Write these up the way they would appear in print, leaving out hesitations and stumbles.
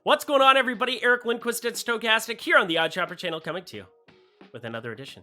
What's going on, everybody? Eric Lindquist at Stokastic here on the Odd Shopper channel, coming to you with another edition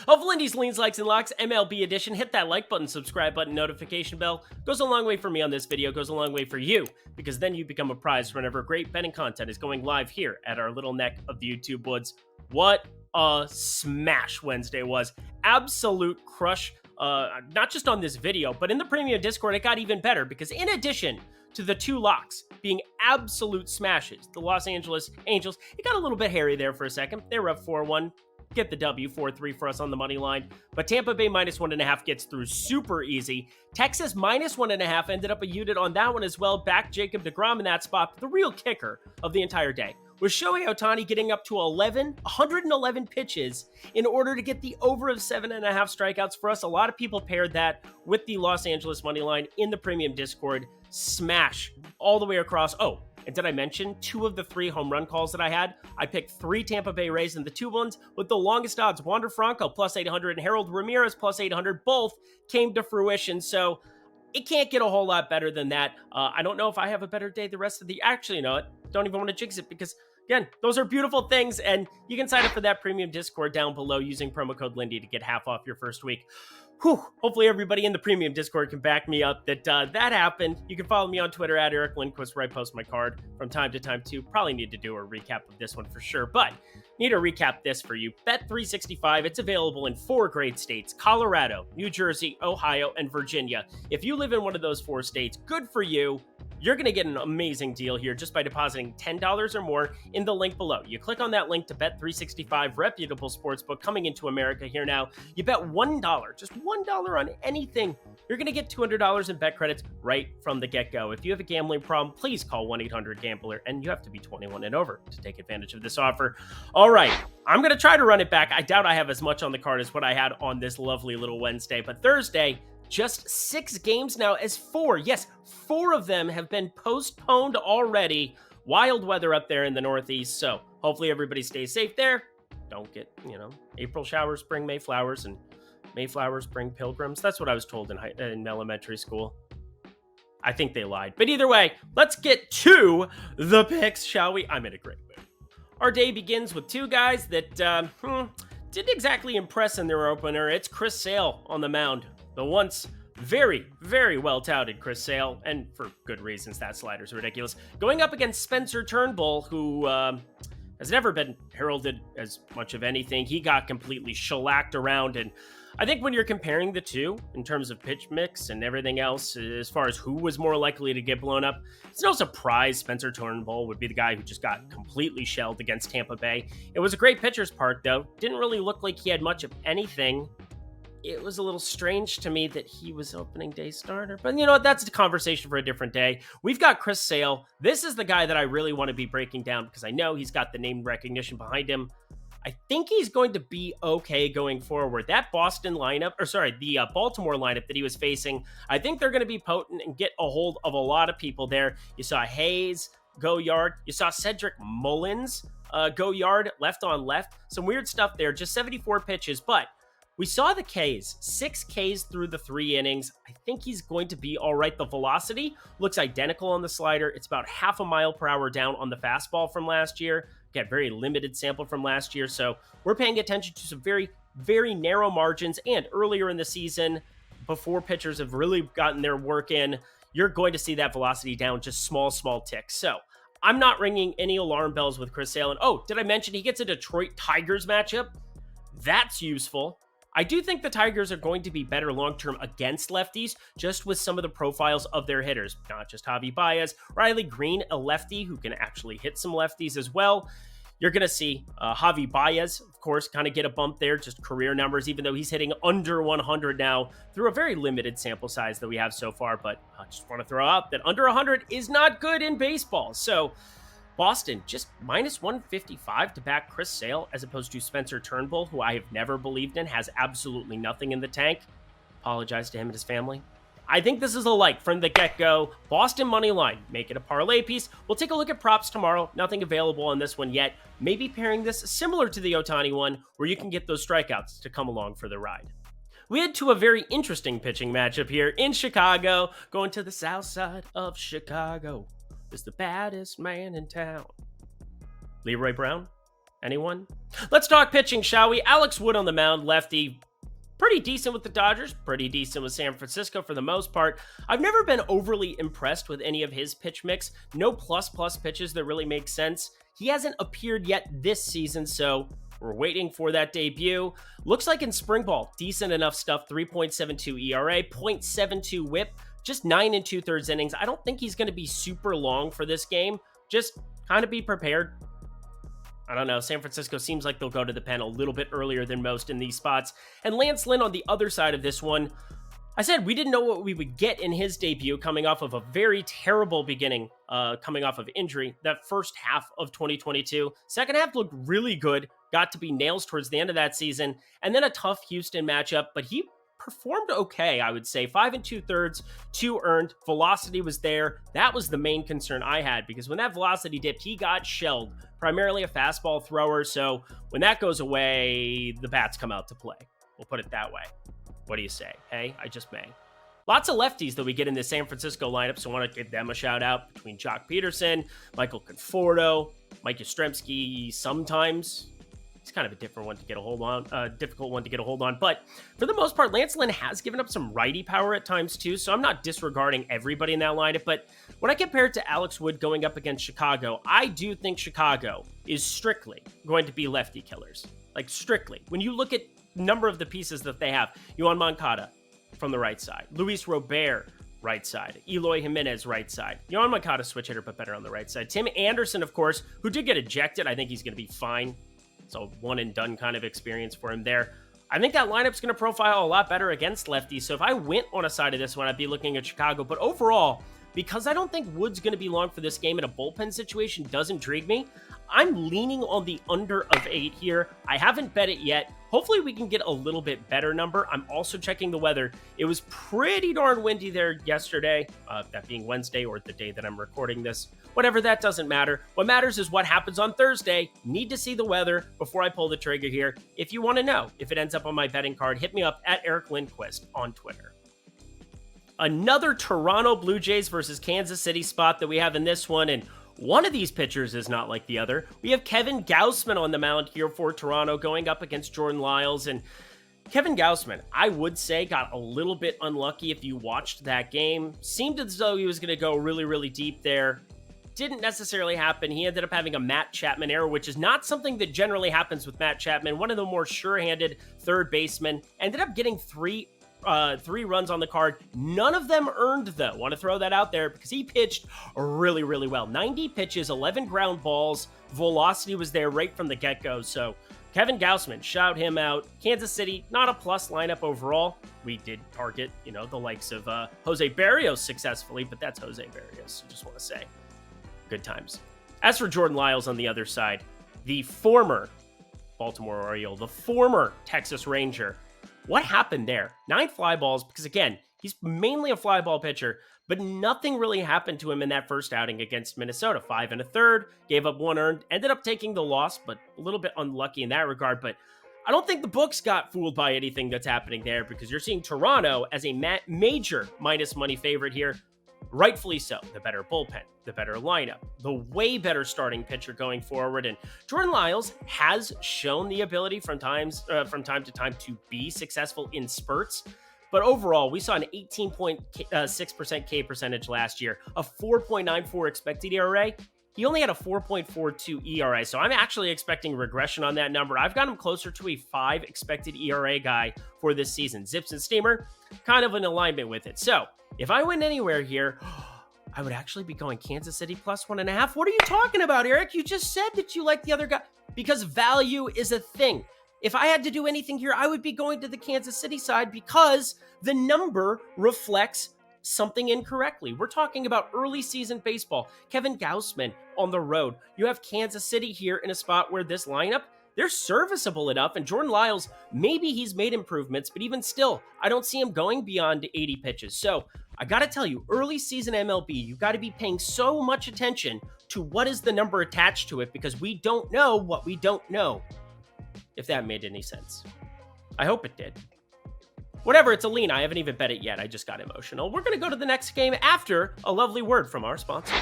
of Lindy's Leans, Likes, and Locks MLB edition. Hit that like button, subscribe button, notification bell. Goes a long way for me on this video, goes a long way for you, because then you become a prize whenever great betting content is going live here at our little neck of the YouTube woods. What a smash Wednesday was. Absolute crush, not just on this video, but in the premium Discord, it got even better, because in addition to the two locks being absolute smashes, the Los Angeles Angels, it got a little bit hairy there for a second. They were up 4-1. Get the W, 4-3 for us on the money line. But Tampa Bay minus 1.5 gets through super easy. Texas minus 1.5 ended up a unit on that one as well. Back Jacob deGrom in that spot. But the real kicker of the entire day was Shohei Ohtani getting up to 111 pitches in order to get the over of 7.5 strikeouts. For us, a lot of people paired that with the Los Angeles money line in the premium Discord. Smash all the way across. Oh, and did I mention 2 of the 3 home run calls that I had? I picked 3 Tampa Bay Rays, and the 2 ones with the longest odds, Wander Franco plus 800 and Harold Ramirez plus 800, both came to fruition. So it can't get a whole lot better than that. I don't know if I have a better day the rest of the... Actually, you know what? Don't even want to jinx it, because again, those are beautiful things, and you can sign up for that premium Discord down below using promo code Lindy to get half off your first week. Whew. Hopefully everybody in the premium Discord can back me up that that happened. You can follow me on Twitter at Eric Lindquist, where I post my card from time to time too. Probably need to do a recap of this one for sure, but need to recap this for you. Bet365, it's available in 4 great states: Colorado, New Jersey, Ohio, and Virginia. If you live in one of those 4 states, good for you. You're going to get an amazing deal here just by depositing $10 or more in the link below. You click on that link to Bet365, reputable sportsbook coming into America here now. You bet $1, just $1 on anything. You're going to get $200 in bet credits right from the get-go. If you have a gambling problem, please call 1-800-GAMBLER, and you have to be 21 and over to take advantage of this offer. All right, I'm going to try to run it back. I doubt I have as much on the card as what I had on this lovely little Wednesday, but Thursday, just 6 games now as 4. Yes, 4 of them have been postponed already. Wild weather up there in the Northeast, so hopefully everybody stays safe there. Don't get, April showers bring Mayflowers, and Mayflowers bring pilgrims. That's what I was told in elementary school. I think they lied. But either way, let's get to the picks, shall we? I'm in a great mood. Our day begins with 2 guys that didn't exactly impress in their opener. It's Chris Sale on the mound. The once very, very well-touted Chris Sale, and for good reasons. That slider's ridiculous. Going up against Spencer Turnbull, who has never been heralded as much of anything. He got completely shellacked around, and I think when you're comparing the two in terms of pitch mix and everything else, as far as who was more likely to get blown up, it's no surprise Spencer Turnbull would be the guy who just got completely shelled against Tampa Bay. It was a great pitcher's park, though. Didn't really look like he had much of anything. It was a little strange to me that he was opening day starter, but you know what? That's a conversation for a different day. We've got Chris Sale. This is the guy that I really want to be breaking down, because I know he's got the name recognition behind him. I think he's going to be okay going forward. That Baltimore lineup that he was facing, I think they're going to be potent and get a hold of a lot of people there. You saw Hayes go yard. You saw Cedric Mullins go yard, left on left. Some weird stuff there, just 74 pitches, but we saw the Ks, 6 Ks through the 3 innings. I think he's going to be all right. The velocity looks identical on the slider. It's about half a mile per hour down on the fastball from last year. Got very limited sample from last year, so we're paying attention to some very, very narrow margins. And earlier in the season, before pitchers have really gotten their work in, you're going to see that velocity down just small ticks. So I'm not ringing any alarm bells with Chris Sale. And oh, did I mention he gets a Detroit Tigers matchup? That's useful. I do think the Tigers are going to be better long-term against lefties, just with some of the profiles of their hitters. Not just Javi Baez, Riley Green, a lefty who can actually hit some lefties as well. You're going to see Javi Baez, of course, kind of get a bump there, just career numbers, even though he's hitting under 100 now through a very limited sample size that we have so far. But I just want to throw out that under 100 is not good in baseball. So Boston, just minus 155 to back Chris Sale, as opposed to Spencer Turnbull, who I have never believed in, has absolutely nothing in the tank. Apologize to him and his family. I think this is a like from the get-go. Boston money line, make it a parlay piece. We'll take a look at props tomorrow. Nothing available on this one yet. Maybe pairing this similar to the Ohtani one, where you can get those strikeouts to come along for the ride. We head to a very interesting pitching matchup here in Chicago, going to the south side of Chicago. is the baddest man in town. Leroy Brown? Anyone? Let's talk pitching, shall we? Alex Wood on the mound, lefty. Pretty decent with the Dodgers, pretty decent with San Francisco for the most part. I've never been overly impressed with any of his pitch mix. No plus pitches that really make sense. He hasn't appeared yet this season, so we're waiting for that debut. Looks like in spring ball, decent enough stuff. 3.72 ERA, 0.72 whip, just 9 2/3 innings. I don't think he's going to be super long for this game. Just kind of be prepared. I don't know. San Francisco seems like they'll go to the pen a little bit earlier than most in these spots. And Lance Lynn on the other side of this one, I said we didn't know what we would get in his debut coming off of a very terrible beginning, coming off of injury, that first half of 2022. Second half looked really good, got to be nails towards the end of that season, and then a tough Houston matchup, but he performed okay, I would say. 5 2/3, 2 earned. Velocity was there. That was the main concern I had, because when that velocity dipped, he got shelled. Primarily a fastball thrower, so when that goes away, the bats come out to play. We'll put it that way. What do you say? Hey, I just may. Lots of lefties that we get in the San Francisco lineup, so I want to give them a shout out between Jock Peterson, Michael Conforto, Mike Yastrzemski sometimes. It's kind of a different one to get a hold on, difficult one to get a hold on. But for the most part, Lance Lynn has given up some righty power at times too, so I'm not disregarding everybody in that lineup. But when I compare it to Alex Wood going up against Chicago, I do think Chicago is strictly going to be lefty killers. Like strictly. When you look at number of the pieces that they have, Yohan Moncada from the right side, Luis Robert right side, Eloy Jimenez right side, Yohan Moncada switch hitter but better on the right side, Tim Anderson, of course, who did get ejected. I think he's going to be fine. It's a one and done kind of experience for him there. I think that lineup's going to profile a lot better against lefties. So if I went on a side of this one, I'd be looking at Chicago. But overall, because I don't think Wood's going to be long for this game in a bullpen situation does intrigue me, I'm leaning on the under of 8 here. I haven't bet it yet. Hopefully we can get a little bit better number. I'm also checking the weather. It was pretty darn windy there yesterday, that being Wednesday or the day that I'm recording this. Whatever, that doesn't matter. What matters is what happens on Thursday. Need to see the weather before I pull the trigger here. If you want to know if it ends up on my betting card, hit me up at Eric Lindquist on Twitter. Another Toronto Blue Jays versus Kansas City spot that we have in this one, and one of these pitchers is not like the other. We have Kevin Gausman on the mound here for Toronto going up against Jordan Lyles. And Kevin Gausman, I would say, got a little bit unlucky if you watched that game. Seemed as though he was going to go really, really deep there. Didn't necessarily happen. He ended up having a Matt Chapman error, which is not something that generally happens with Matt Chapman. One of the more sure-handed third basemen. Ended up getting three runs on the card. None of them earned, though. Want to throw that out there because he pitched really, really well. 90 pitches, 11 ground balls. Velocity was there right from the get-go. So Kevin Gausman, shout him out. Kansas City, not a plus lineup overall. We did target, the likes of Jose Barrios successfully, but that's Jose Barrios. I just want to say, good times. As for Jordan Lyles on the other side, the former Baltimore Oriole, the former Texas Ranger, what happened there? 9 fly balls, because again, he's mainly a fly ball pitcher, but nothing really happened to him in that first outing against Minnesota. 5 1/3, gave up 1 earned, ended up taking the loss, but a little bit unlucky in that regard. But I don't think the books got fooled by anything that's happening there, because you're seeing Toronto as a major minus money favorite here. Rightfully so. The better bullpen, the better lineup, the way better starting pitcher going forward. And Jordan Lyles has shown the ability from time to time to be successful in spurts. But overall, we saw an 18.6% K percentage last year, a 4.94 expected ERA. He only had a 4.42 ERA, so I'm actually expecting regression on that number. I've got him closer to a 5 expected ERA guy for this season. Zips and Steamer, kind of in alignment with it. So if I went anywhere here, I would actually be going Kansas City plus 1.5. What are you talking about, Eric? You just said that you like the other guy. Because value is a thing. If I had to do anything here, I would be going to the Kansas City side because the number reflects something incorrectly. We're talking about early season baseball. Kevin Gausman on the road. You have Kansas City here in a spot where this lineup, they're serviceable enough. And Jordan Lyles, maybe he's made improvements, but even still, I don't see him going beyond 80 pitches. So I got to tell you, early season MLB, you got to be paying so much attention to what is the number attached to it, because we don't know what we don't know. If that made any sense. I hope it did. Whatever, it's a lean. I haven't even bet it yet. I just got emotional. We're going to go to the next game after a lovely word from our sponsor.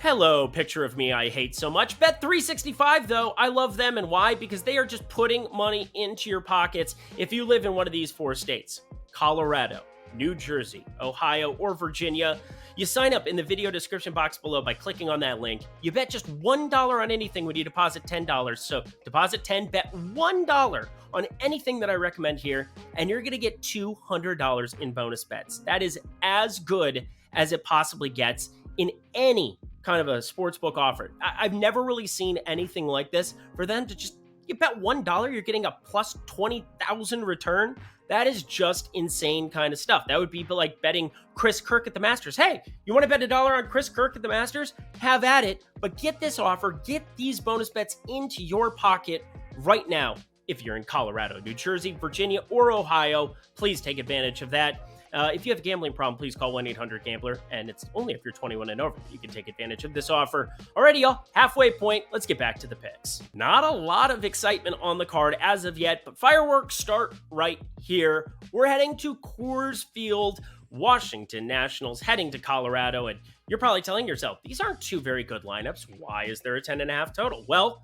Hello, picture of me I hate so much. Bet365, though, I love them, and why? Because they are just putting money into your pockets if you live in one of these 4 states: Colorado, New Jersey, Ohio, or Virginia. You sign up in the video description box below by clicking on that link. You bet just $1 on anything when you deposit $10. So deposit 10, bet $1 on anything that I recommend here, and you're going to get $200 in bonus bets. That is as good as it possibly gets in any kind of a sportsbook offer. I've never really seen anything like this. For them to just, you bet $1, you're getting a plus 20,000 return. That is just insane kind of stuff. That would be like betting Chris Kirk at the Masters. Hey, you want to bet $1 on Chris Kirk at the Masters? Have at it, but get this offer, get these bonus bets into your pocket right now. If you're in Colorado, New Jersey, Virginia, or Ohio, please take advantage of that. If you have a gambling problem, please call 1-800-GAMBLER, and it's only if you're 21 and over that you can take advantage of this offer. Alrighty, y'all, halfway point. Let's get back to the picks. Not a lot of excitement on the card as of yet, but fireworks start right here. We're heading to Coors Field, Washington Nationals, heading to Colorado, and you're probably telling yourself, these aren't 2 very good lineups. Why is there a 10.5 total? Well,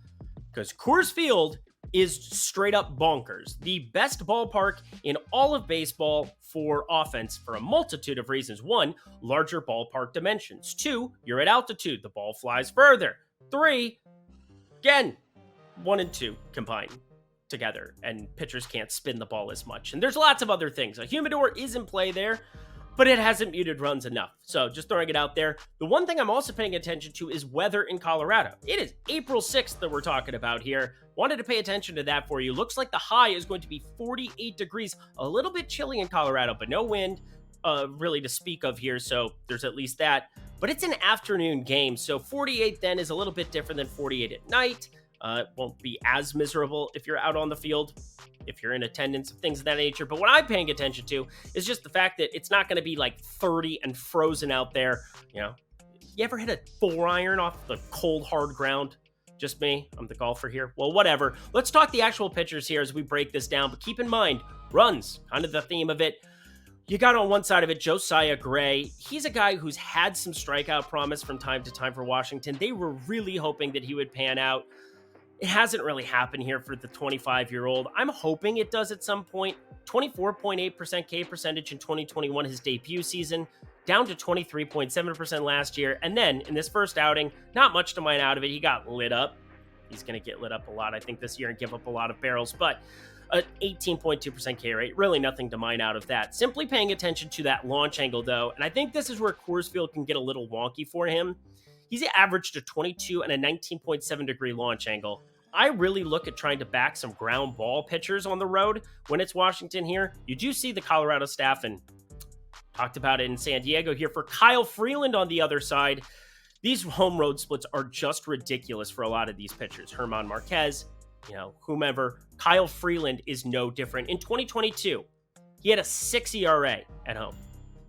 because Coors Field is straight up bonkers. The best ballpark in all of baseball for offense for a multitude of reasons. 1, larger ballpark dimensions. 2, you're at altitude. The ball flies further. 3, again, 1 and 2 combined together, and pitchers can't spin the ball as much. And there's lots of other things. A humidor is in play there, but it hasn't muted runs enough. So just throwing it out there. The one thing I'm also paying attention to is weather in Colorado. It is April 6th that we're talking about here. Wanted to pay attention to that for you. Looks like the high is going to be 48 degrees. A little bit chilly in Colorado, but no wind really to speak of here. So there's at least that. But it's an afternoon game. So 48 then is a little bit different than 48 at night. It won't be as miserable if you're out on the field, if you're in attendance, things of that nature. But what I'm paying attention to is just the fact that it's not going to be like 30 and frozen out there. You know, you ever hit a 4-iron off the cold, hard ground? Just me? I'm the golfer here. Well, whatever. Let's talk the actual pitchers here as we break this down. But keep in mind, runs, kind of the theme of it. You got on one side of it, Josiah Gray. He's a guy who's had some strikeout promise from time to time for Washington. They were really hoping that he would pan out. It hasn't really happened here for the 25-year-old. I'm hoping it does at some point. 24.8% K percentage in 2021, his debut season, down to 23.7% last year. And then in this first outing, not much to mine out of it. He got lit up. He's going to get lit up a lot, I think, this year and give up a lot of barrels. But an 18.2% K rate, really nothing to mine out of that. Simply paying attention to that launch angle, though. And I think this is where Coors Field can get a little wonky for him. He's averaged a 22 and a 19.7 degree launch angle. I really look at trying to back some ground ball pitchers on the road when it's Washington here. You do see the Colorado staff, and talked about it in San Diego here for Kyle Freeland on the other side. These home road splits are just ridiculous for a lot of these pitchers. Herman Marquez, whomever. Kyle Freeland is no different. In 2022, he had a 6 ERA at home,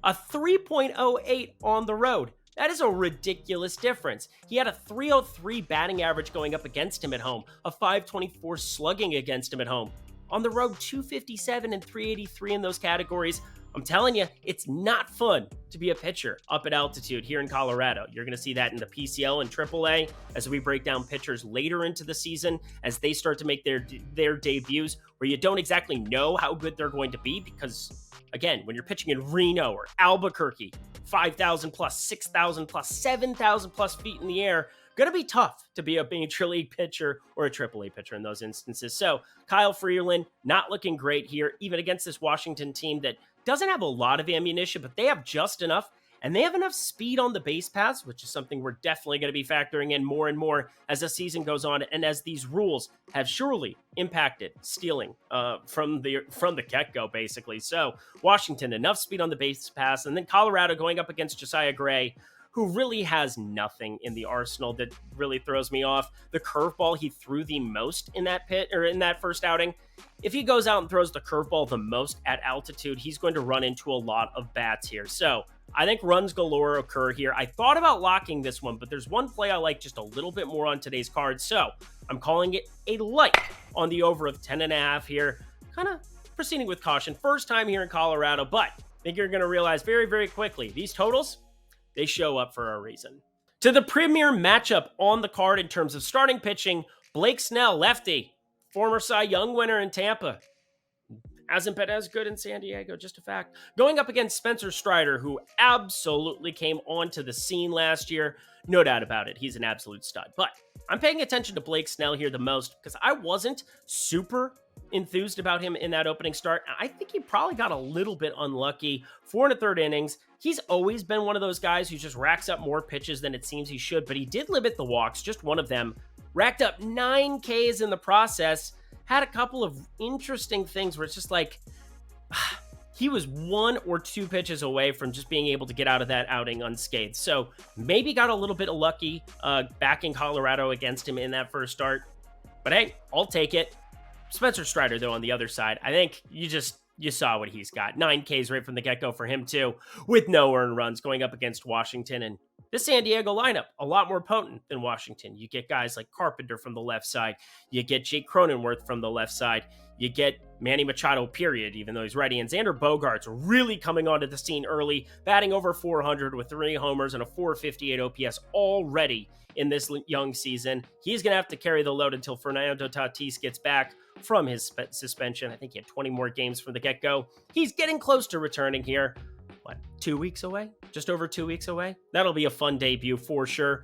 a 3.08 on the road. That is a ridiculous difference. He had a 303 batting average going up against him at home, a 524 slugging against him at home. On the road, 257 and 383 in those categories. I'm telling you, it's not fun to be a pitcher up at altitude here in Colorado. You're going to see that in the PCL and AAA as we break down pitchers later into the season as they start to make their debuts, where you don't exactly know how good they're going to be because, again, when you're pitching in Reno or Albuquerque, 5,000 plus, 6,000 plus, 7,000 plus feet in the air, going to be tough to be a major league pitcher or a AAA pitcher in those instances. So Kyle Freeland not looking great here, even against this Washington team that doesn't have a lot of ammunition, but they have just enough, and they have enough speed on the base paths, which is something we're definitely going to be factoring in more and more as the season goes on, and as these rules have surely impacted stealing from the get-go, basically. So Washington, enough speed on the base paths, and then Colorado going up against Josiah Gray, who really has nothing in the arsenal that really throws me off. The curveball he threw the most in that first outing. If he goes out and throws the curveball the most at altitude, he's going to run into a lot of bats here. So I think runs galore occur here. I thought about locking this one, but there's one play I like just a little bit more on today's card. So I'm calling it a like on the over of 10.5 here. Kind of proceeding with caution. First time here in Colorado, but I think you're going to realize very, very quickly, these totals, they show up for a reason. To the premier matchup on the card in terms of starting pitching, Blake Snell, lefty, former Cy Young winner in Tampa. Hasn't been as good in San Diego, just a fact. Going up against Spencer Strider, who absolutely came onto the scene last year. No doubt about it. He's an absolute stud. But I'm paying attention to Blake Snell here the most because I wasn't super enthused about him in that opening start. I think he probably got a little bit unlucky. 4 1/3 innings. He's always been one of those guys who just racks up more pitches than it seems he should, but he did limit the walks, just one of them. Racked up 9 Ks in the process. Had a couple of interesting things where it's just like, he was 1 or 2 pitches away from just being able to get out of that outing unscathed. So maybe got a little bit lucky back in Colorado against him in that first start. But hey, I'll take it. Spencer Strider, though, on the other side, I think you saw what he's got. 9 Ks right from the get-go for him, too, with no earned runs going up against Washington. And this San Diego lineup, a lot more potent than Washington. You get guys like Carpenter from the left side. You get Jake Cronenworth from the left side. You get Manny Machado, period, even though he's righty. And Xander Bogaerts really coming onto the scene early, batting over 400 with 3 homers and a 458 OPS already in this young season. He's going to have to carry the load until Fernando Tatis gets back from his suspension. I think he had 20 more games from the get-go. He's getting close to returning here. 2 weeks away? Just over 2 weeks away? That'll be a fun debut for sure.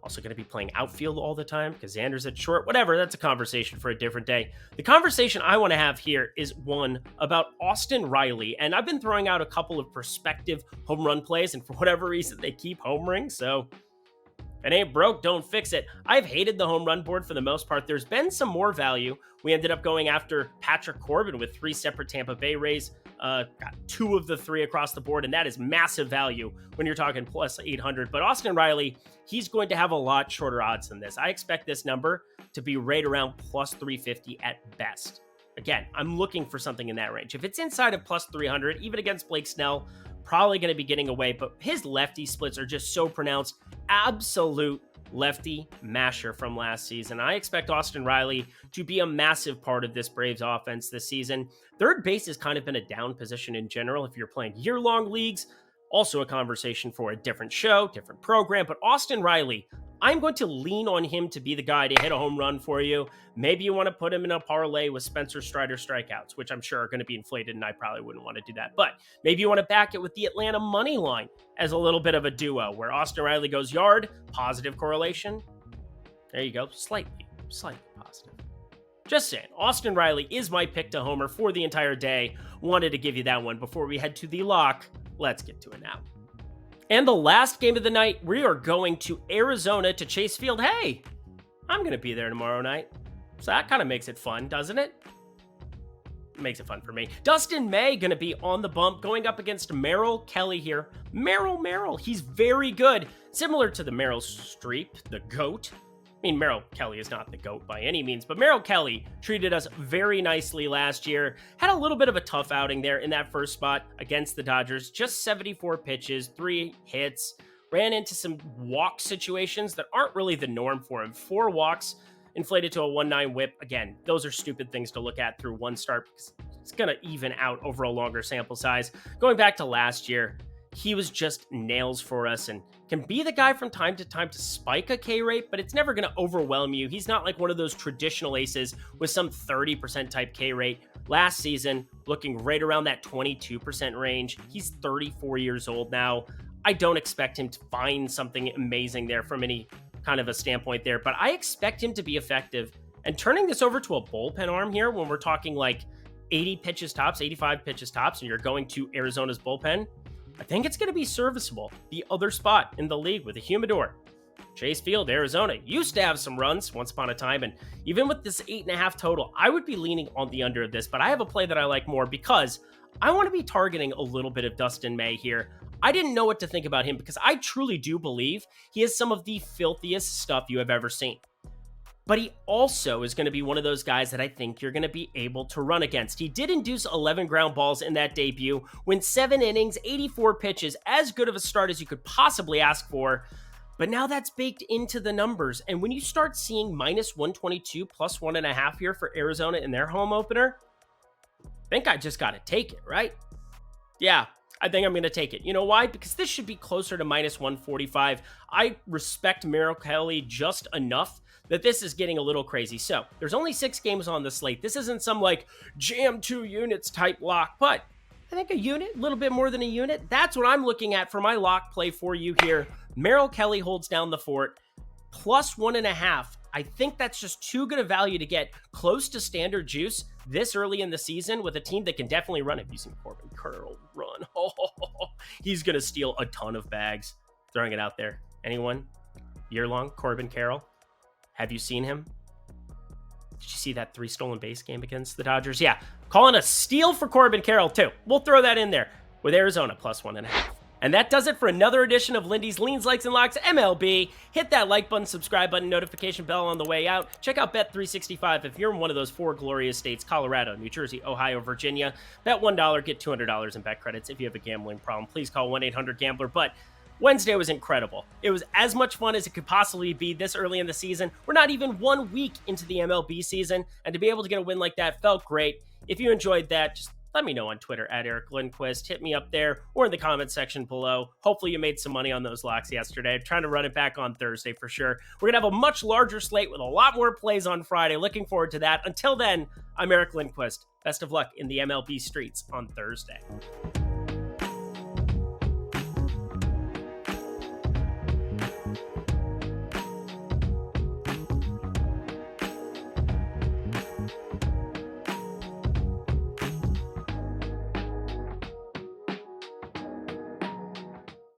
Also going to be playing outfield all the time because Xander's at short. Whatever, that's a conversation for a different day. The conversation I want to have here is one about Austin Riley. And I've been throwing out a couple of prospective home run plays, and for whatever reason, they keep homering. So if it ain't broke, don't fix it. I've hated the home run board for the most part. There's been some more value. We ended up going after Patrick Corbin with 3 separate Tampa Bay Rays. Got 2 of the 3 across the board, and that is massive value when you're talking plus 800. But Austin Riley, he's going to have a lot shorter odds than this. I expect this number to be right around plus 350 at best. Again, I'm looking for something in that range. If it's inside of plus 300, even against Blake Snell, probably going to be getting away, but his lefty splits are just so pronounced. Absolute lefty masher from last season. I expect Austin Riley to be a massive part of this Braves offense this season. Third base has kind of been a down position in general if you're playing year-long leagues. Also a conversation for a different show, different program, but Austin Riley, I'm going to lean on him to be the guy to hit a home run for you. Maybe you want to put him in a parlay with Spencer Strider strikeouts, which I'm sure are going to be inflated, and I probably wouldn't want to do that. But maybe you want to back it with the Atlanta money line as a little bit of a duo where Austin Riley goes yard, positive correlation. There you go, slightly positive. Just saying, Austin Riley is my pick to homer for the entire day. Wanted to give you that one before we head to the lock. Let's get to it now. And the last game of the night, we are going to Arizona to Chase Field. Hey, I'm going to be there tomorrow night. So that kind of makes it fun, doesn't it? Makes it fun for me. Dustin May going to be on the bump going up against Merrill Kelly here. Merrill, he's very good. Similar to the Merrill Streep, the GOAT. I mean, Merrill Kelly is not the GOAT by any means, but Merrill Kelly treated us very nicely last year. Had a little bit of a tough outing there in that first spot against the Dodgers. Just 74 pitches, 3 hits. Ran into some walk situations that aren't really the norm for him. 4 walks, inflated to a 1.9 whip. Again, those are stupid things to look at through one start because it's going to even out over a longer sample size. Going back to last year, he was just nails for us and can be the guy from time to time to spike a K rate, but it's never going to overwhelm you. He's not like one of those traditional aces with some 30% type K rate. Last season, looking right around that 22% range. He's 34 years old now. I don't expect him to find something amazing there from any kind of a standpoint there, but I expect him to be effective. And turning this over to a bullpen arm here when we're talking like 80 pitches tops, 85 pitches tops, and you're going to Arizona's bullpen, I think it's going to be serviceable. The other spot in the league with a humidor. Chase Field, Arizona, used to have some runs once upon a time, and even with this 8.5 total, I would be leaning on the under of this, but I have a play that I like more because I want to be targeting a little bit of Dustin May here. I didn't know what to think about him because I truly do believe he has some of the filthiest stuff you have ever seen. But he also is going to be one of those guys that I think you're going to be able to run against. He did induce 11 ground balls in that debut, went 7 innings, 84 pitches, as good of a start as you could possibly ask for. But now that's baked into the numbers. And when you start seeing minus 122 plus 1.5 here for Arizona in their home opener, I think I just got to take it, right? Yeah, I think I'm going to take it. You know why? Because this should be closer to minus 145. I respect Merrill Kelly just enough that this is getting a little crazy. So there's only 6 games on the slate. This isn't some like jam 2 units type lock, but I think a unit, a little bit more than a unit. That's what I'm looking at for my lock play for you here. Merrill Kelly holds down the fort, plus 1.5. I think that's just too good a value to get close to standard juice this early in the season with a team that can definitely run it. You've seen Corbin Carroll run. He's going to steal a ton of bags. Throwing it out there. Anyone? Year-long Corbin Carroll? Have you seen him? Did you see that 3 stolen base game against the Dodgers? Yeah, calling a steal for Corbin Carroll too. We'll throw that in there with Arizona plus 1.5. And that does it for another edition of Lindy's Leans, Likes, and Locks MLB. Hit that like button, subscribe button, notification bell on the way out. Check out Bet365 if you're in one of those 4 glorious states, Colorado, New Jersey, Ohio, Virginia. Bet $1, get $200 in bet credits. If you have a gambling problem, please call 1-800-GAMBLER. But Wednesday was incredible. It was as much fun as it could possibly be this early in the season. We're not even 1 week into the MLB season, and to be able to get a win like that felt great. If you enjoyed that, just let me know on Twitter at Eric Lindquist. Hit me up there or in the comment section below. Hopefully you made some money on those locks yesterday. I'm trying to run it back on Thursday for sure. We're going to have a much larger slate with a lot more plays on Friday. Looking forward to that. Until then, I'm Eric Lindquist. Best of luck in the MLB streets on Thursday.